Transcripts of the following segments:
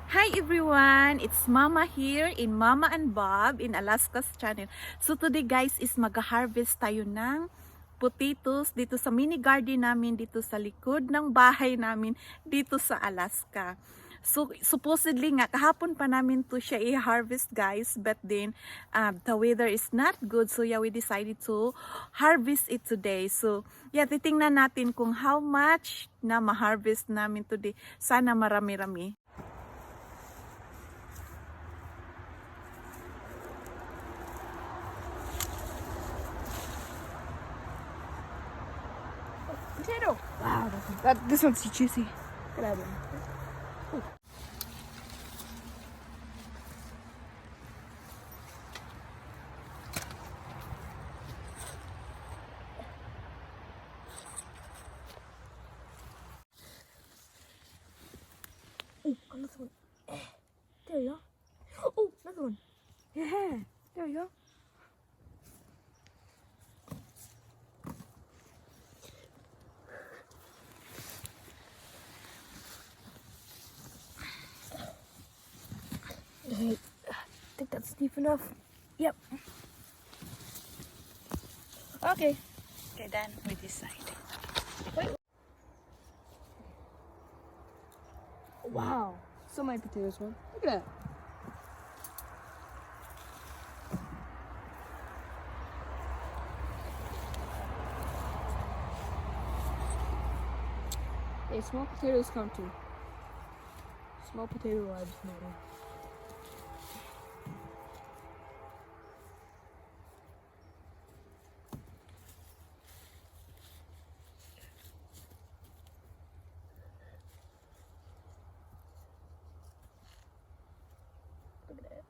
Hi everyone! It's Mama here in Mama and Bob in Alaska's channel. So today guys is mag-harvest tayo ng potatoes dito sa mini garden namin dito sa likod ng bahay namin dito sa Alaska. So supposedly nga kahapon pa namin to siya i-harvest guys, but then the weather is not good, so yeah, we decided to harvest it today. So yeah, titingnan natin kung how much na ma-harvest namin today. Sana marami-rami. Potato. Wow, this one's juicy. Look at that one. Oh, another one. There you go. Oh, another one. Yeah, there you go. Okay, I think that's deep enough. Yep. Okay. Okay, then we decide. Wait. Wow. So many potatoes, man. Look at that. Hey, small potatoes count too. Small potato lives matter. Look at that.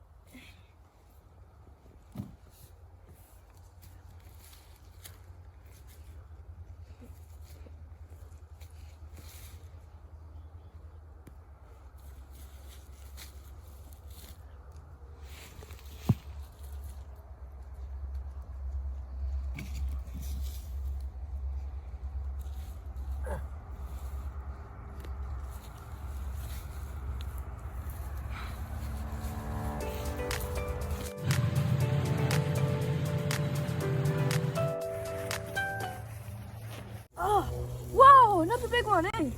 Oh, whoa, another big one, eh?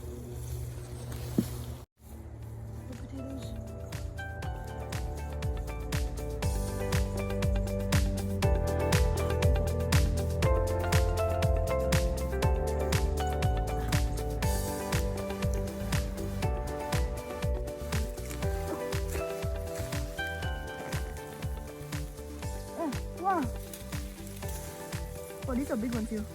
The potatoes. Oh, wow. Oh, these are big ones too.